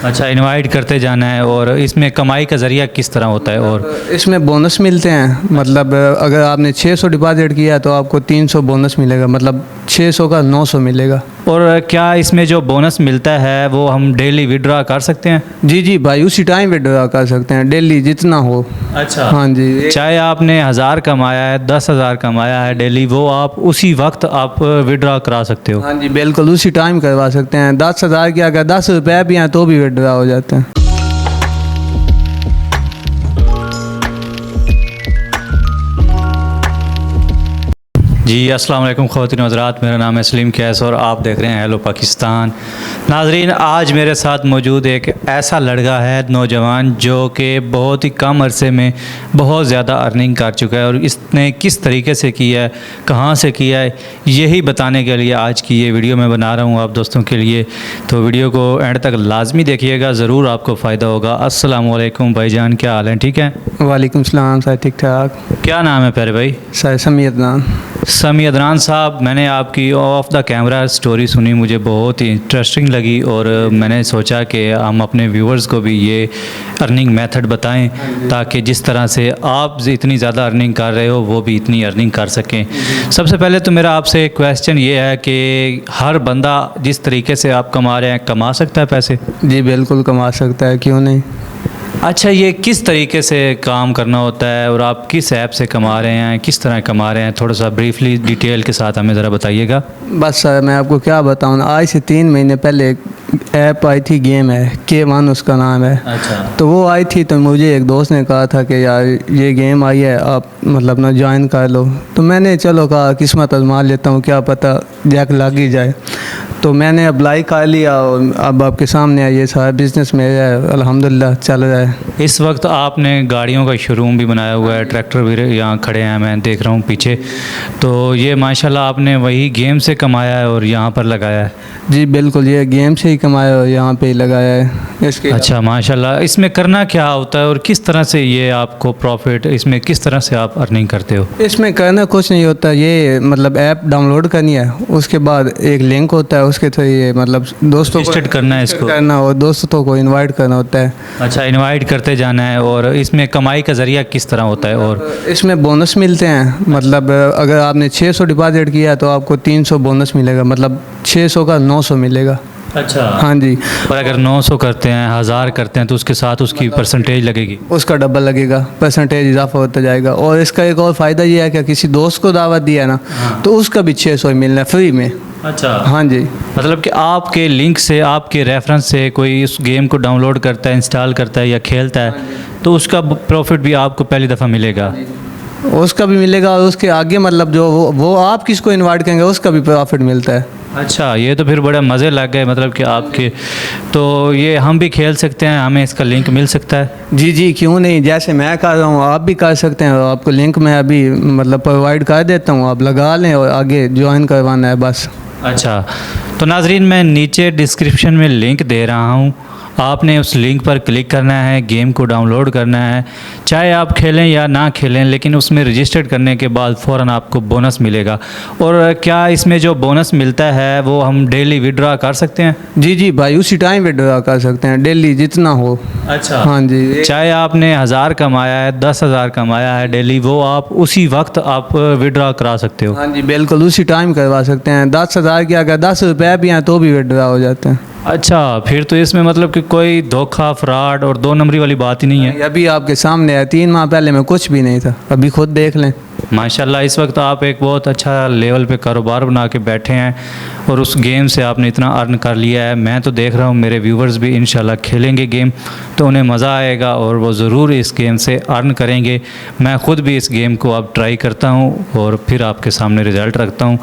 अच्छा, इनवाइट करते जाना है। और इसमें कमाई का ज़रिया किस तरह होता है? और इसमें बोनस मिलते हैं, मतलब अगर आपने 600 डिपॉजिट किया तो आपको 300 बोनस मिलेगा, मतलब 600 का 900 मिलेगा। और क्या इसमें जो बोनस मिलता है वो हम डेली विड्रॉ कर सकते हैं? जी जी भाई, उसी टाइम विड्रॉ कर सकते हैं, डेली जितना हो। अच्छा। हाँ जी। चाहे आपने 1000 कमाया है, 10,000 कमाया है डेली, वो आप उसी वक्त आप विड्रॉ करा सकते हो? हाँ जी बिल्कुल, उसी टाइम करवा सकते हैं। 10,000 की अगर 10 रुपये भी हैं तो भी विड्रॉ हो जाते हैं। जी अस्सलाम वालेकुम ख़वातीन व हज़रात, मेरा नाम है सलीम कैस और आप देख रहे हैं हेलो पाकिस्तान। नाजरीन, आज मेरे साथ मौजूद एक ऐसा लड़का है, नौजवान, जो कि बहुत ही कम अरसे में बहुत ज़्यादा अर्निंग कर चुका है। और इसने किस तरीके से किया है, कहाँ से किया है, यही बताने के लिए आज की ये वीडियो मैं बना रहा हूँ आप दोस्तों के लिए। तो वीडियो को एंड तक लाजमी देखिएगा, ज़रूर आपको फ़ायदा होगा। अस्सलाम वालेकुम भाईजान, क्या हाल है? ठीक है? वालेकुम सलाम सर, ठीक ठाक। क्या नाम है प्यारे भाई? सर समी अदनान। समी अदनान साहब, मैंने आपकी ऑफ द कैमरा स्टोरी सुनी, मुझे बहुत ही इंटरेस्टिंग लगी और मैंने सोचा कि हम अपने व्यूवर्स को भी ये अर्निंग मेथड बताएं, ताकि जिस तरह से आप इतनी ज़्यादा अर्निंग कर रहे हो वो भी इतनी अर्निंग कर सकें। सबसे पहले तो मेरा आपसे एक क्वेश्चन ये है कि हर बंदा जिस तरीके से आप कमा रहे हैं, कमा सकता है पैसे? जी बिल्कुल कमा सकता है, क्यों नहीं। अच्छा, ये किस तरीके से काम करना होता है और आप किस ऐप से कमा रहे हैं, किस तरह कमा रहे हैं, थोड़ा सा ब्रीफली डिटेल के साथ हमें ज़रा बताइएगा। बस सर मैं आपको क्या बताऊँ, आज से 3 महीने पहले एक ऐप आई थी, गेम है K1 उसका नाम है। अच्छा। तो वो आई थी तो मुझे एक दोस्त ने कहा था कि यार ये गेम आई है, आप मतलब ना ज्वाइन कर लो। तो मैंने चलो कहा किस्मत आजमा लेता हूँ, क्या पता जैक लग ही जाए। तो मैंने अप्लाई कर लिया और अब आपके सामने है, ये सारा बिज़नेस मेरा है, अल्हम्दुलिल्लाह चल रहा है। इस वक्त आपने गाड़ियों का शोरूम भी बनाया हुआ है, ट्रैक्टर भी यहाँ खड़े हैं, मैं देख रहा हूँ पीछे। तो ये माशाल्लाह आपने वही गेम से कमाया है और यहाँ पर लगाया है? जी बिल्कुल, ये गेम से ही कमाया और यहाँ पे ही लगाया है इसके। अच्छा माशाल्लाह। इसमें करना क्या होता है और किस तरह से ये आपको प्रॉफिट, इसमें किस तरह से आप अर्निंग करते हो? इसमें करना कुछ नहीं होता, ये मतलब ऐप डाउनलोड करनी है, उसके बाद एक लिंक होता है, उसके थ्रू ये मतलब दोस्तों को रजिस्टर्ड करना है इसको करना और दोस्तों को इनवाइट करना होता है। अच्छा, इनवाइट करते जाना है। और इसमें कमाई का ज़रिया किस तरह होता है? और इसमें बोनस मिलते हैं, मतलब अगर आपने 600 डिपॉजिट किया तो आपको 300 बोनस मिलेगा, मतलब 600 का 900 मिलेगा। अच्छा। हाँ जी। और अगर 900 करते हैं, 1000 करते हैं, तो उसके साथ उसकी परसेंटेज लगेगी? उसका डबल लगेगा, परसेंटेज इजाफा होता जाएगा। और इसका एक और फ़ायदा ये है कि किसी दोस्त को दावत दिया ना, तो उसका भी 600 मिलना है फ्री में। अच्छा। हाँ जी। मतलब कि आपके लिंक से, आपके रेफरेंस से कोई इस गेम को डाउनलोड करता है, इंस्टॉल करता है या खेलता है, तो उसका प्रॉफिट भी आपको पहली दफ़ा मिलेगा? उसका भी मिलेगा और उसके आगे मतलब जो वो आप किसको इनवाइट करेंगे उसका भी प्रॉफिट मिलता है। अच्छा, ये तो फिर बड़ा मज़े लग गए, मतलब कि आपके। तो ये हम भी खेल सकते हैं, हमें इसका लिंक मिल सकता है? जी जी क्यों नहीं, जैसे मैं कर रहा हूँ आप भी कर सकते हैं। आपको लिंक मैं अभी मतलब प्रोवाइड कर देता हूँ, आप लगा लें और आगे ज्वाइन करवाना है बस। अच्छा, तो नाजरीन मैं नीचे डिस्क्रिप्शन में लिंक दे रहा हूँ, आपने उस लिंक पर क्लिक करना है, गेम को डाउनलोड करना है। चाहे आप खेलें या ना खेलें, लेकिन उसमें रजिस्टर्ड करने के बाद फ़ौरन आपको बोनस मिलेगा। और क्या इसमें जो बोनस मिलता है वो हम डेली विड्रॉ कर सकते हैं? जी जी भाई, उसी टाइम विड्रॉ कर सकते हैं, डेली जितना हो। अच्छा। हाँ जी। चाहे आपने 1000 कमाया है, 10,000 कमाया है डेली, वो आप उसी वक्त आप विड्रॉ करा सकते हो? हाँ जी बिल्कुल, उसी टाइम करवा सकते हैं। 10,000 की अगर 10 रुपये भी हैं तो भी विड्रॉ हो जाते हैं। अच्छा, फिर तो इसमें मतलब कि कोई धोखा, फ्रॉड और 2 नंबरी वाली बात ही नहीं है? अभी आपके सामने है, 3 माह पहले में कुछ भी नहीं था, अभी खुद देख लें। माशाल्लाह, इस वक्त आप एक बहुत अच्छा लेवल पे कारोबार बना के बैठे हैं और उस गेम से आपने इतना अर्न कर लिया है। मैं तो देख रहा हूँ मेरे व्यूवर्स भी इंशाल्लाह खेलेंगे गेम, तो उन्हें मज़ा आएगा और वो ज़रूर इस गेम से अर्न करेंगे। मैं ख़ुद भी इस गेम को अब ट्राई करता हूँ और फिर आपके सामने रिज़ल्ट रखता हूँ।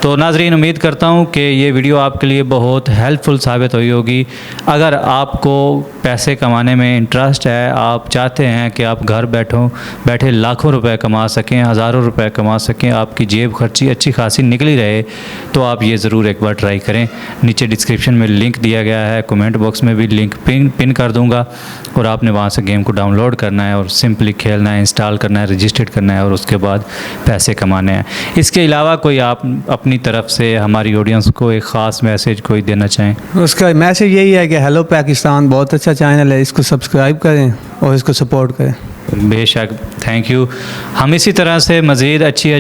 तो नाज़रीन, उम्मीद करता हूँ कि ये वीडियो आपके लिए बहुत हेल्पफुल साबित हुई होगी। अगर आपको पैसे कमाने में इंटरेस्ट है, आप चाहते हैं कि आप घर बैठे लाखों रुपए कमा सकें, हज़ारों रुपए कमा सकें, आपकी जेब खर्ची अच्छी खासी निकली रहे, तो आप ये ज़रूर ज़रूर एक बार ट्राई करें। नीचे डिस्क्रिप्शन में लिंक दिया गया है, कमेंट बॉक्स में भी लिंक पिन कर दूंगा और आपने वहाँ से गेम को डाउनलोड करना है और सिंपली खेलना है, इंस्टॉल करना है, रजिस्टर्ड करना है और उसके बाद पैसे कमाने हैं। इसके अलावा कोई आप अपनी तरफ से हमारी ऑडियंस को एक ख़ास मैसेज कोई देना चाहें? उसका मैसेज यही है कि हेलो पाकिस्तान बहुत अच्छा चैनल है, इसको सब्सक्राइब करें और इसको सपोर्ट करें। बेशक, थैंक यू। हम इसी तरह से मज़ीद अच्छी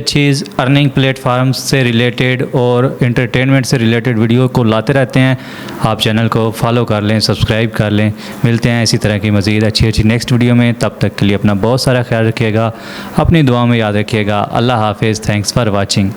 अर्निंग प्लेटफार्म्स से रिलेटेड और एंटरटेनमेंट से रिलेटेड वीडियो को लाते रहते हैं। आप चैनल को फॉलो कर लें, सब्सक्राइब कर लें। मिलते हैं इसी तरह की मज़ीद अच्छी नेक्स्ट वीडियो में। तब तक के लिए अपना बहुत सारा ख्याल रखिएगा, अपनी दुआ में याद रखिएगा। अल्लाह हाफिज़। Thanks for watching.